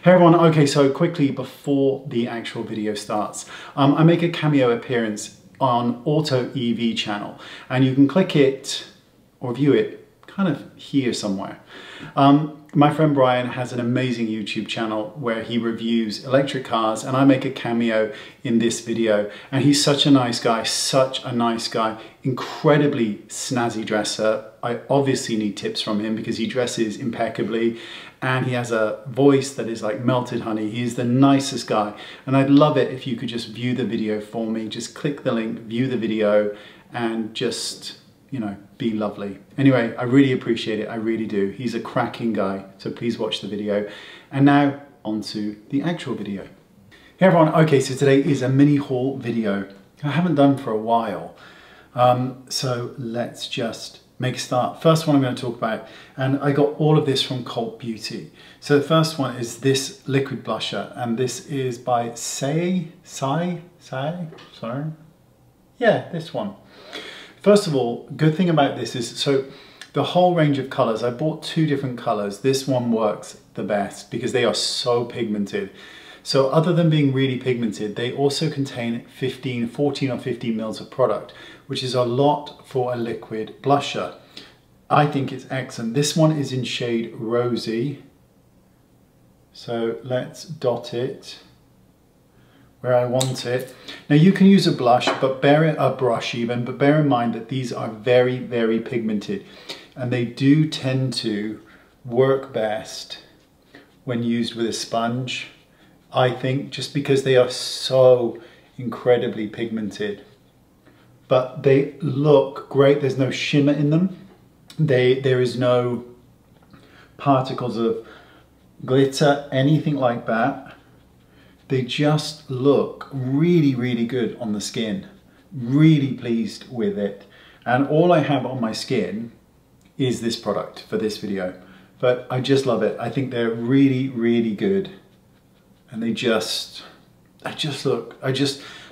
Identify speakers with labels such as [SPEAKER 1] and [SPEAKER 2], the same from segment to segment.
[SPEAKER 1] Hey everyone, okay, so quickly before the actual video starts, I make a cameo appearance on Auto EV channel, and you can click it or view it kind of here somewhere. My friend Brian has an amazing YouTube channel where he reviews electric cars, and I make a cameo in this video. And he's such a nice guy, incredibly snazzy dresser. I obviously need tips from him because he dresses impeccably and he has a voice that is like melted honey. He's the nicest guy, and I'd love it if you could just view the video for me. Just click the link, view the video, and just, you know, be lovely. Anyway, I really appreciate it, I really do. He's a cracking guy, so please watch the video. And now on to the actual video. Hey everyone, okay, so today is a mini haul video I haven't done for a while. So let's just make a start. First one I'm going to talk about, and I got all of this from CULTBEAUTY. So the first one is this liquid blusher, and this is by sorry? Yeah, this one. First of all, good thing about this is, so the whole range of colors, I bought 2 different colors. This one works the best because they are so pigmented. So other than being really pigmented, they also contain 14 or 15 mils of product, which is a lot for a liquid blusher. I think it's excellent. This one is in shade Rosy. So let's dot it where I want it. Now you can use a blush, but bear in mind that these are very, very pigmented, and they do tend to work best when used with a sponge, I think, just because they are so incredibly pigmented. But they look great. There's no shimmer in them. There is no particles of glitter, anything like that. They just look really, really good on the skin. Really pleased with it. And all I have on my skin is this product for this video. But I just love it. I think they're really, really good. And I'm a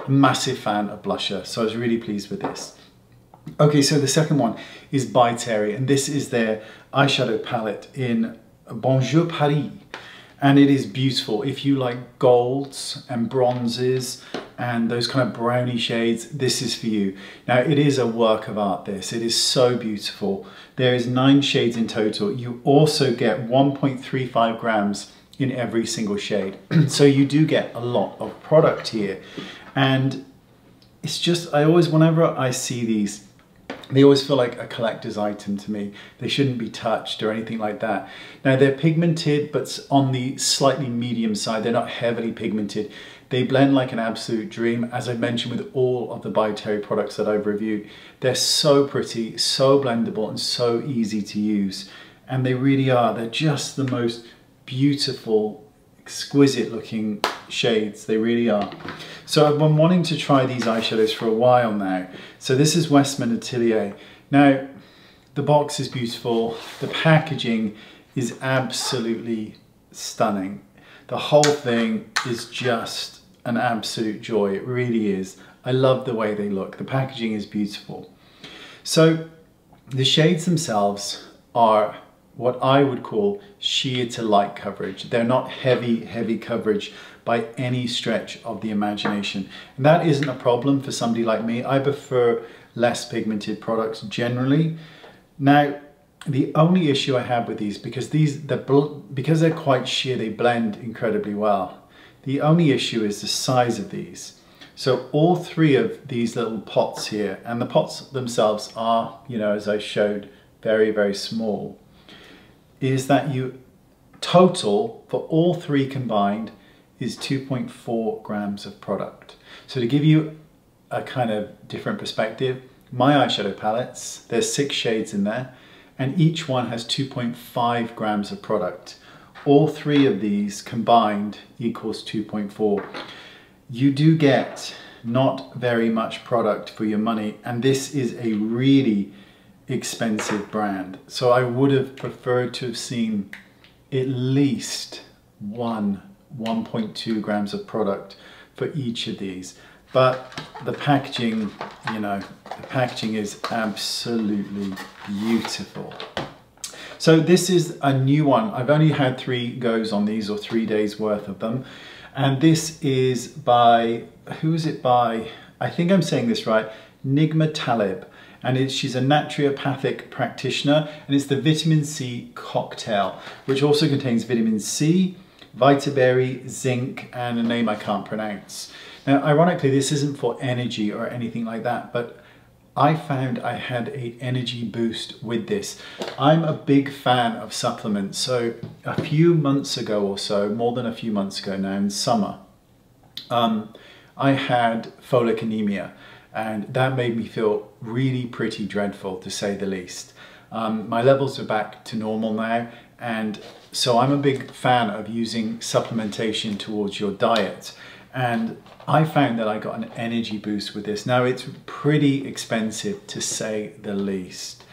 [SPEAKER 1] massive fan of blusher. So I was really pleased with this. Okay, so the second one is by Atelier, and this is their eyeshadow palette in Bonjour Paris. And it is beautiful. If you like golds and bronzes and those kind of browny shades, this is for you. Now, it is a work of art, this. It is so beautiful. There is 9 shades in total. You also get 1.35 grams in every single shade. So you do get a lot of product here. And it's just, whenever I see these, they always feel like a collector's item to me. They shouldn't be touched or anything like that. Now they're pigmented, but on the slightly medium side. They're not heavily pigmented. They blend like an absolute dream, as I've mentioned with all of the by Atelier products that I've reviewed. They're so pretty, so blendable, and so easy to use. And they really are. They're just the most beautiful, exquisite looking shades. They really are. So I've been wanting to try these eyeshadows for a while now. So this is Westman Atelier. Now the box is beautiful. The packaging is absolutely stunning. The whole thing is just an absolute joy. It really is. I love the way they look. The packaging is beautiful. So the shades themselves are what I would call sheer to light coverage. They're not heavy coverage by any stretch of the imagination. And that isn't a problem for somebody like me. I prefer less pigmented products generally. Now, the only issue I have with these, because they're quite sheer, they blend incredibly well. The only issue is the size of these. So all 3 of these little pots here, and the pots themselves are, you know, as I showed, very, very small, is that total for all 3 combined is 2.4 grams of product. So to give you a kind of different perspective, my eyeshadow palettes, there's 6 shades in there, and each one has 2.5 grams of product. All 3 of these combined equals 2.4. You do get not very much product for your money, and this is a really expensive brand. So I would have preferred to have seen at least 1.2 grams of product for each of these. But the packaging, you know, the packaging is absolutely beautiful. So this is a new one. I've only had 3 goes on these, or 3 days worth of them. And this is by, who is it by? I think I'm saying this right, Nigma Talib. And she's a naturopathic practitioner, and it's the vitamin C cocktail, which also contains vitamin C, vitaberry, zinc, and a name I can't pronounce. Now, ironically, this isn't for energy or anything like that, but I found I had an energy boost with this. I'm a big fan of supplements. So a few months ago or so, more than a few months ago now, in summer, I had folic anemia, and that made me feel really pretty dreadful, to say the least. My levels are back to normal now, and so I'm a big fan of using supplementation towards your diet. And I found that I got an energy boost with this. Now, it's pretty expensive, to say the least,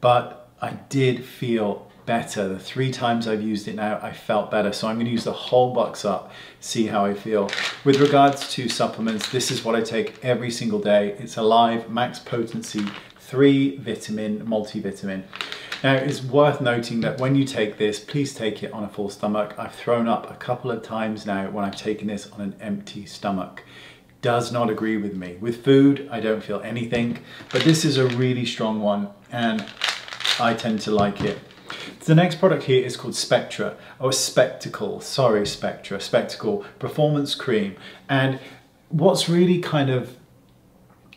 [SPEAKER 1] but I did feel better. The 3 times I've used it now, I felt better. So I'm going to use the whole box up, see how I feel. With regards to supplements, this is what I take every single day. It's Alive Max Potency 3 Vitamin Multivitamin. Now, it's worth noting that when you take this, please take it on a full stomach. I've thrown up a couple of times now when I've taken this on an empty stomach. Does not agree with me. With food, I don't feel anything, but this is a really strong one, and I tend to like it. The next product here is called Spectra, or Spectacle, sorry, Spectra, Spectacle Performance Cream. And what's really kind of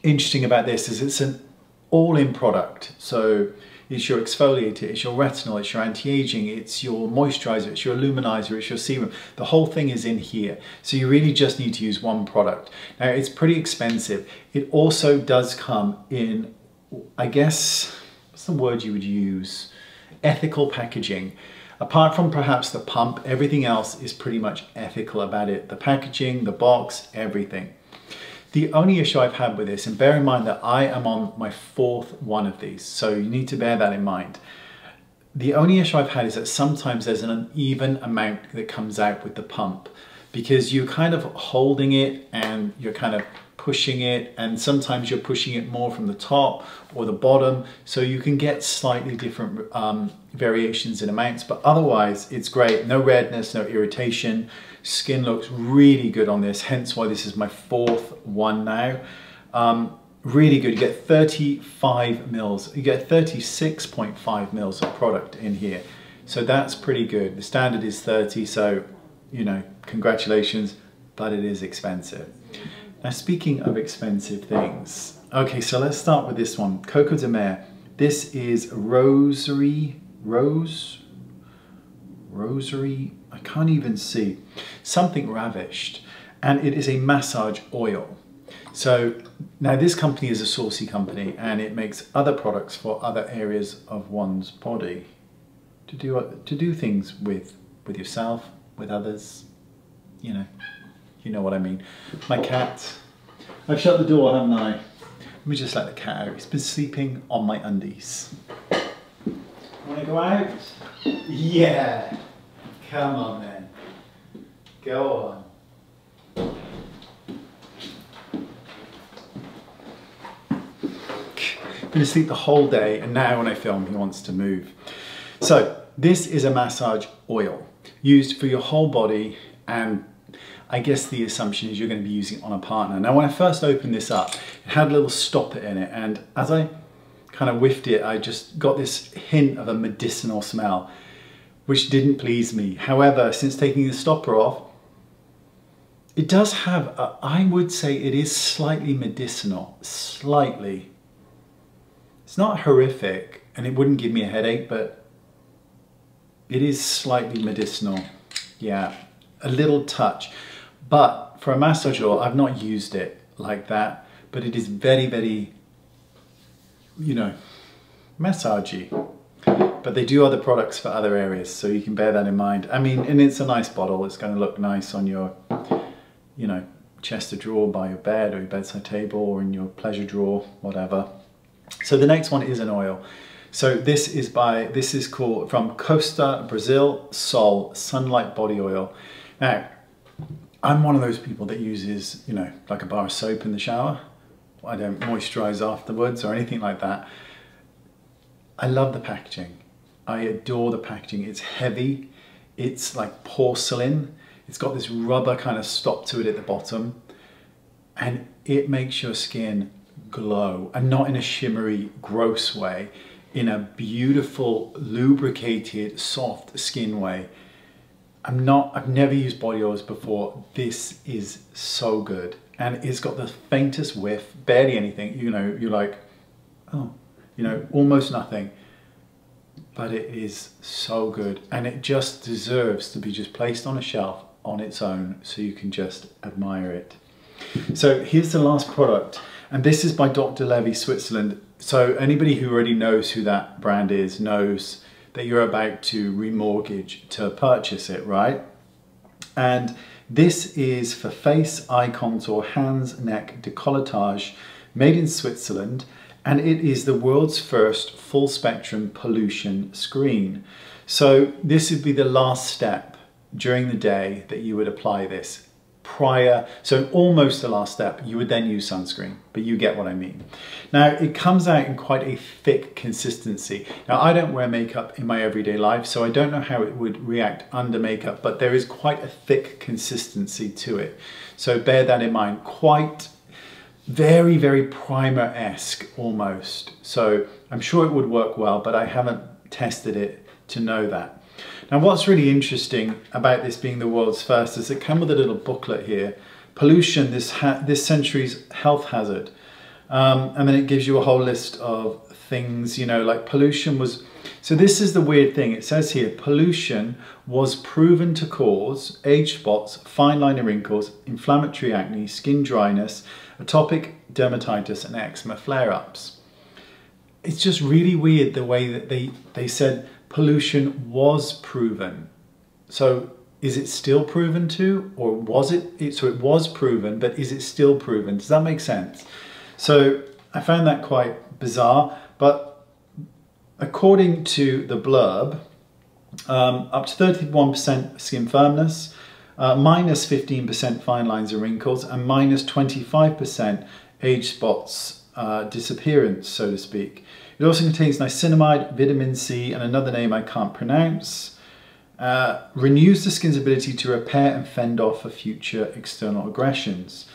[SPEAKER 1] interesting about this is it's an all-in product. So it's your exfoliator, it's your retinol, it's your anti-aging, it's your moisturizer, it's your luminizer, it's your serum. The whole thing is in here. So you really just need to use one product. Now, it's pretty expensive. It also does come in, I guess, what's the word you would use? Ethical packaging. Apart from perhaps the pump, everything else is pretty much ethical about it. The packaging, the box, everything. The only issue I've had with this, and bear in mind that I am on my 4th one of these, so you need to bear that in mind. The only issue I've had is that sometimes there's an uneven amount that comes out with the pump, because you're kind of holding it and you're kind of pushing it, and sometimes you're pushing it more from the top or the bottom, so you can get slightly different variations in amounts, but otherwise it's great. No redness, no irritation. Skin looks really good on this, hence why this is my 4th one now. Really good. You get 35 mils, you get 36.5 mils of product in here, so that's pretty good. The standard is 30, so you know, congratulations, but it is expensive. Now, speaking of expensive things, okay, so let's start with this one, Coco de Mer. This is Rosary, I can't even see, something ravished, and it is a massage oil. So now this company is a saucy company, and it makes other products for other areas of one's body to do things with yourself, with others, you know what I mean. My cat, I've shut the door, haven't I? Let me just let the cat out. He's been sleeping on my undies. Wanna go out? Yeah. Come on then. Go on. Been asleep the whole day, and now when I film he wants to move. So this is a massage oil used for your whole body, and I guess the assumption is you're going to be using it on a partner. Now, when I first opened this up, it had a little stopper in it, and as I kind of whiffed it, I just got this hint of a medicinal smell, which didn't please me. However, since taking the stopper off, it does have, I would say it is slightly medicinal, slightly. It's not horrific, and it wouldn't give me a headache, but it is slightly medicinal. Yeah, a little touch. But for a massage oil, I've not used it like that, but it is very, very, you know, massagey. But they do other products for other areas, so you can bear that in mind. I mean, and it's a nice bottle. It's going to look nice on your, you know, chest of drawer by your bed or your bedside table or in your pleasure drawer, whatever. So the next one is an oil. So this is called, from Costa, Brazil, Sol Sunlight Body Oil. Now, I'm one of those people that uses, you know, like a bar of soap in the shower. I don't moisturize afterwards or anything like that. I love the packaging. I adore the packaging. It's heavy. It's like porcelain. It's got this rubber kind of stop to it at the bottom. And it makes your skin glow, and not in a shimmery, gross way, in a beautiful, lubricated, soft skin way. I've never used body oils before. This is so good. And it's got the faintest whiff, barely anything. You know, you're like, oh, you know, almost nothing. But it is so good. And it just deserves to be just placed on a shelf on its own so you can just admire it. So here's the last product, and this is by Dr. Levy, Switzerland. So anybody who already knows who that brand is knows that you're about to remortgage to purchase it, right? And this is for face, eye contour, hands, neck, décolletage, made in Switzerland, and it is the world's first full spectrum pollution screen. So this would be the last step during the day that you would apply this. So almost the last step, you would then use sunscreen, but you get what I mean. Now, it comes out in quite a thick consistency. Now, I don't wear makeup in my everyday life, so I don't know how it would react under makeup, but there is quite a thick consistency to it. So bear that in mind. Quite very, very primer-esque almost. So I'm sure it would work well, but I haven't tested it to know that. Now, what's really interesting about this being the world's first is it came with a little booklet here. Pollution, this century's health hazard. And then it gives you a whole list of things, you know, like pollution was... So this is the weird thing. It says here, pollution was proven to cause age spots, fine line and wrinkles, inflammatory acne, skin dryness, atopic dermatitis, and eczema flare-ups. It's just really weird the way that they said pollution was proven. So is it still proven to, or was it? So it was proven, but is it still proven? Does that make sense? So I found that quite bizarre, but according to the blurb, up to 31% skin firmness, minus 15% fine lines and wrinkles, and minus 25% age spots disappearance, so to speak. It also contains niacinamide, vitamin C, and another name I can't pronounce. Renews the skin's ability to repair and fend off for future external aggressions.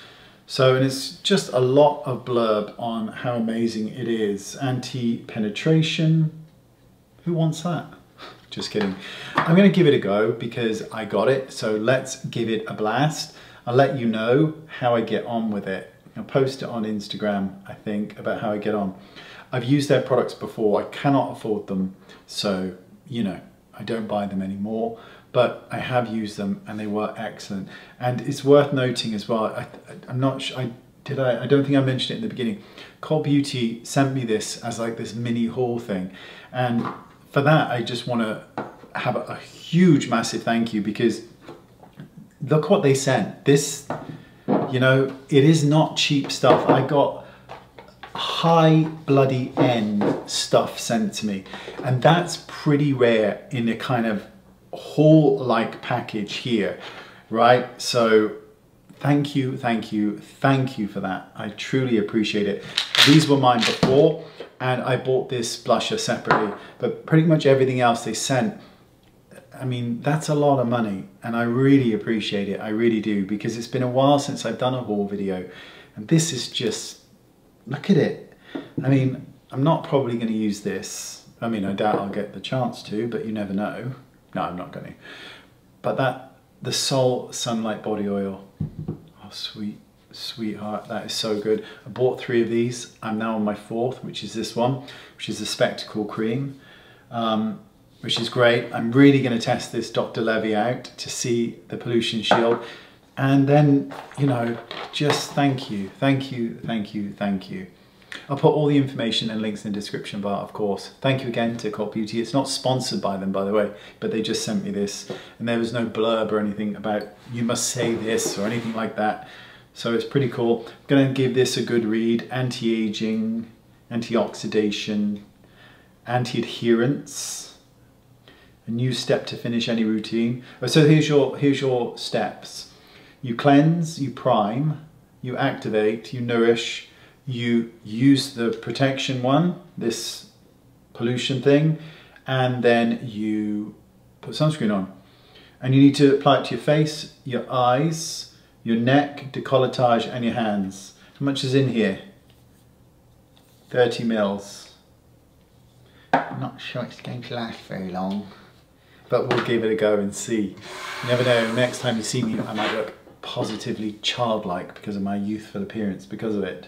[SPEAKER 1] So, and it's just a lot of blurb on how amazing it is. Anti-penetration. Who wants that? Just kidding. I'm going to give it a go because I got it. So let's give it a blast. I'll let you know how I get on with it. I'll post it on Instagram, I think, about how I get on. I've used their products before. I cannot afford them, so, you know, I don't buy them anymore, but I have used them and they were excellent. And it's worth noting as well, I'm not sure, I don't think I mentioned it in the beginning. Cult Beauty sent me this as like this mini haul thing. And for that, I just want to have a huge, massive thank you, because look what they sent. This, you know, it is not cheap stuff. I got high bloody end stuff sent to me, and that's pretty rare in a kind of haul-like package here, right? So thank you, thank you, thank you for that. I truly appreciate it. These were mine before, and I bought this blusher separately, but pretty much everything else they sent, I mean, that's a lot of money, and I really appreciate it. I really do, because it's been a while since I've done a haul video, and this is just, look at it. I mean, I'm not probably going to use this. I mean, I doubt I'll get the chance to, but you never know. No, I'm not going to. But the Sol Sunlight Body Oil. Oh, sweet, sweetheart. That is so good. I bought 3 of these. I'm now on my 4th, which is this one, which is the Spectra cream, which is great. I'm really going to test this Dr. Levy out to see the pollution shield. And then, you know, just thank you, thank you, thank you, thank you. I'll put all the information and links in the description bar, of course. Thank you again to Cult Beauty. It's not sponsored by them, by the way, but they just sent me this, and there was no blurb or anything about you must say this or anything like that. So it's pretty cool. I'm going to give this a good read. Anti-aging, antioxidation, anti-adherence, a new step to finish any routine. So here's your steps. You cleanse, you prime, you activate, you nourish, you use the protection one, this pollution thing, and then you put sunscreen on. And you need to apply it to your face, your eyes, your neck, décolletage, and your hands. How much is in here? 30 mils. I'm not sure it's going to last very long, but we'll give it a go and see. You never know, next time you see me, I might look positively childlike because of my youthful appearance because of it.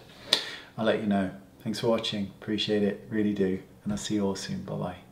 [SPEAKER 1] I'll let you know. Thanks for watching, appreciate it, really do. And I'll see you all soon, bye bye.